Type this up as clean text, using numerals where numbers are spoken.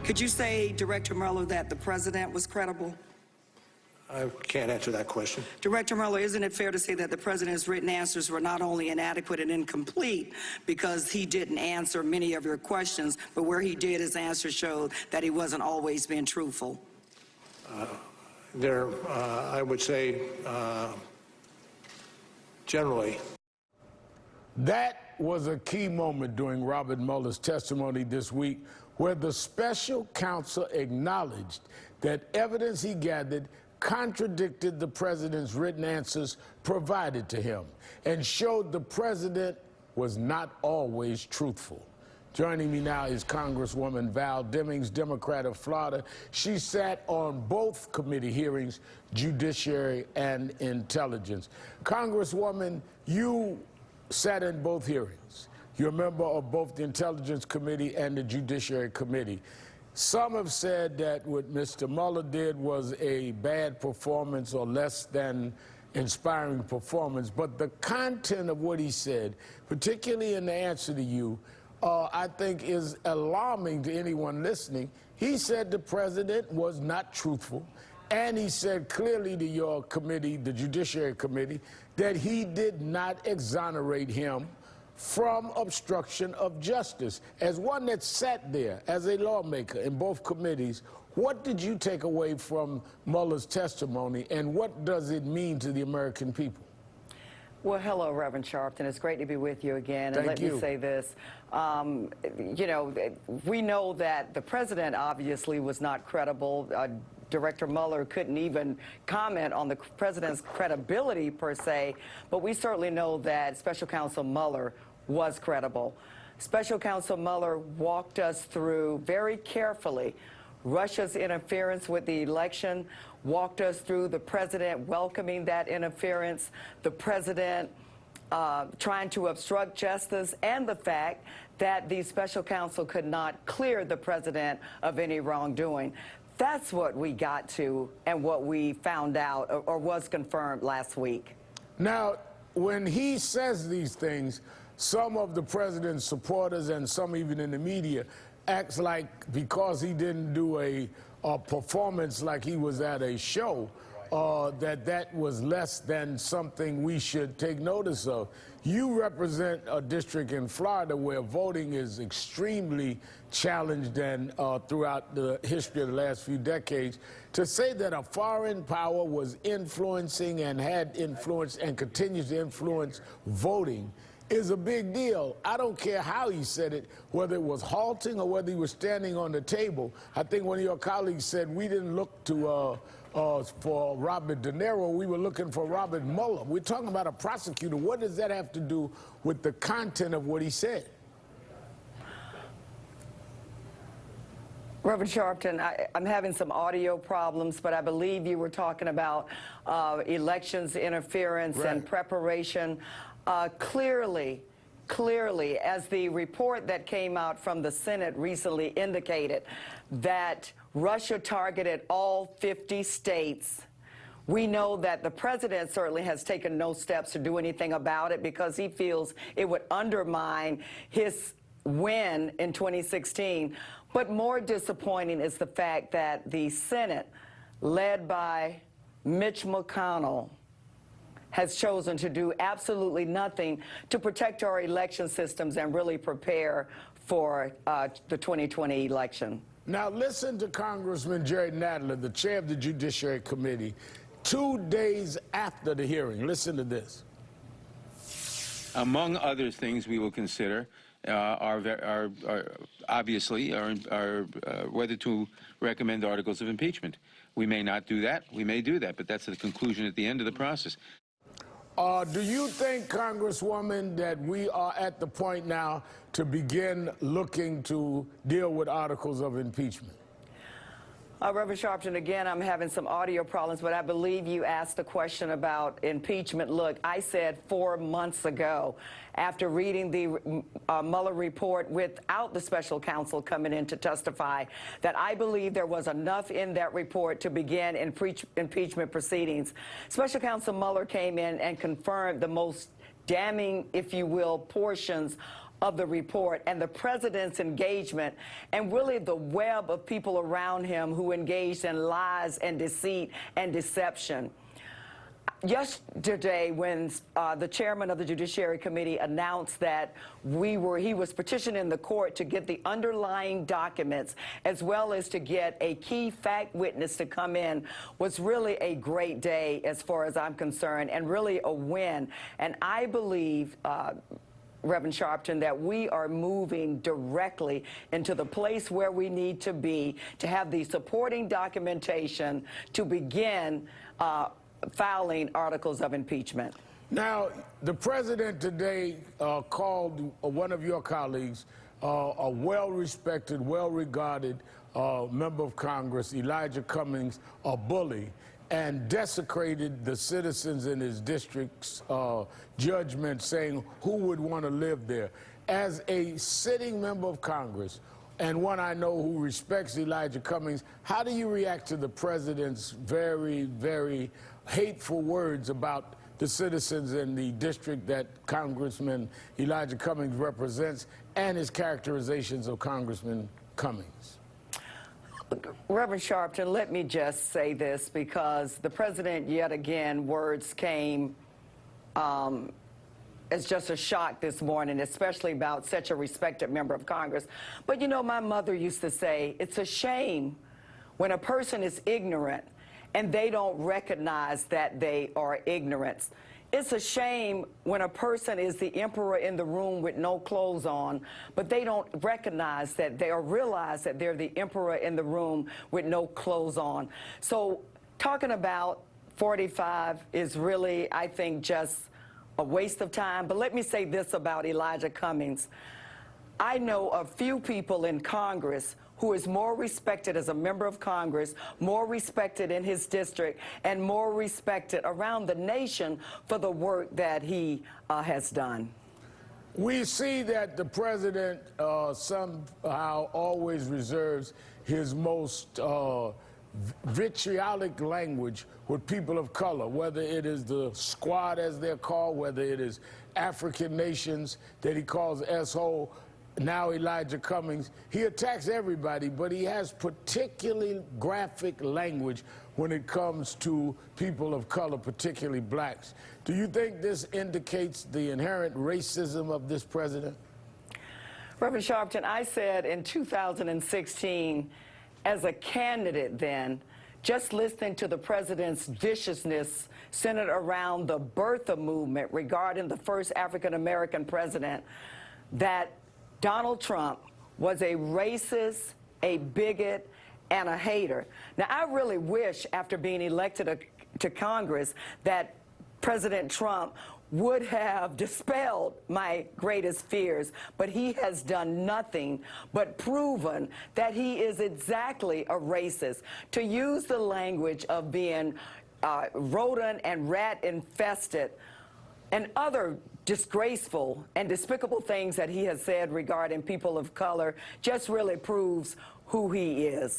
Could you say, Director Mueller, that the president was credible? I can't answer that question. Director Mueller, isn't it fair to say that the president's written answers were not only inadequate and incomplete because he didn't answer many of your questions, but where he did, his answers showed that he wasn't always being truthful? I would say, generally. That was a key moment during Robert Mueller's testimony this week, where the special counsel acknowledged that evidence he gathered contradicted the president's written answers provided to him and showed the president was not always truthful. Joining me now is Congresswoman Val Demings, Democrat of Florida. She sat on both committee hearings, Judiciary and Intelligence. Congresswoman, you sat in both hearings. You're a member of both the Intelligence Committee and the Judiciary Committee. Some have said that what Mr. Mueller did was a bad performance or less than inspiring performance, but the content of what he said, particularly in the answer to you, I think is alarming to anyone listening. He said the president was not truthful, and he said clearly to your committee, the Judiciary Committee, that he did not exonerate him from obstruction of justice. As one that sat there as a lawmaker in both committees, what did you take away from Mueller's testimony, and what does it mean to the American people? Well, hello, Reverend Sharpton. It's great to be with you again. And let me say this. You know, we know that the president obviously was not credible. Director Mueller couldn't even comment on the president's credibility per se, but we certainly know that Special Counsel Mueller was credible. Special Counsel Mueller walked us through very carefully Russia's interference with the election, walked us through the president welcoming that interference, the president trying to obstruct justice, and the fact that the special counsel could not clear the president of any wrongdoing. That's what we got to and what we found out or was confirmed last week. Now, when he says these things, some of the president's supporters and some even in the media acts like because he didn't do a performance like he was at a show, that was less than something we should take notice of. You represent a district in Florida where voting is extremely challenged and throughout the history of the last few decades. To say that a foreign power was influencing and had influenced and continues to influence voting is a big deal. I don't care how he said it, whether it was halting or whether he was standing on the table. I think one of your colleagues said we didn't look to for Robert De Niro, we were looking for Robert Mueller. We're talking about a prosecutor. What does that have to do with the content of what he said? Reverend Sharpton, I'm having some audio problems, but I believe you were talking about elections interference and preparation. Clearly, as the report that came out from the Senate recently indicated, that Russia targeted all 50 states. We know that the president certainly has taken no steps to do anything about it because he feels it would undermine his win in 2016. But more disappointing is the fact that the Senate, led by Mitch McConnell, has chosen to do absolutely nothing to protect our election systems and really prepare for the 2020 election. Now listen to Congressman Jerry Nadler, the chair of the Judiciary Committee, 2 days after the hearing. Listen to this. Among other things we will consider are obviously whether to recommend articles of impeachment. We may not do that. We may do that, but that's the conclusion at the end of the process. Do you think, Congresswoman, that we are at the point now to begin looking to deal with articles of impeachment? Reverend Sharpton, again, I'm having some audio problems, but I believe you asked the question about impeachment. Look, I said 4 months ago, after reading the Mueller report without the special counsel coming in to testify, that I believe there was enough in that report to begin impeachment proceedings. Special counsel Mueller came in and confirmed the most damning, if you will, portions of the report and the president's engagement and really the web of people around him who engaged in lies and deceit and deception. Yesterday, when the chairman of the Judiciary Committee announced that he was petitioning the court to get the underlying documents as well as to get a key fact witness to come in, was really a great day as far as I'm concerned, and really a win. And I believe, Reverend Sharpton, that we are moving directly into the place where we need to be to have the supporting documentation to begin filing articles of impeachment. Now, the president today called one of your colleagues, a well-respected, well-regarded member of Congress, Elijah Cummings, a bully, and desecrated the citizens in his district's judgment, saying who would want to live there. As a sitting member of Congress, and one I know who respects Elijah Cummings, how do you react to the president's very, very hateful words about the citizens in the district that Congressman Elijah Cummings represents, and his characterizations of Congressman Cummings? Reverend Sharpton, let me just say this, because the president, yet again, words came as just a shock this morning, especially about such a respected member of Congress. But you know, my mother used to say, it's a shame when a person is ignorant and they don't recognize that they are ignorant. It's a shame when a person is the emperor in the room with no clothes on, but they don't recognize that they, or realize that they're the emperor in the room with no clothes on. So talking about 45 is really, I think, just a waste of time. But let me say this about Elijah Cummings. I know a few people in Congress who is more respected as a member of Congress, more respected in his district, and more respected around the nation for the work that he has done. We see that the president somehow always reserves his most vitriolic language with people of color, whether it is the squad, as they're called, whether it is African nations that he calls S-hole, now Elijah Cummings. He attacks everybody, but he has particularly graphic language when it comes to people of color, particularly blacks. Do you think this indicates the inherent racism of this president? Reverend Sharpton, I said in 2016, as a candidate then, just listening to the president's viciousness centered around the birther movement regarding the first African-American president, that Donald Trump was a racist, a bigot, and a hater. Now, I really wish, after being elected to Congress, that President Trump would have dispelled my greatest fears, but he has done nothing but proven that he is exactly a racist. To use the language of being rodent and rat infested and other disgraceful and despicable things that he has said regarding people of color just really proves who he is.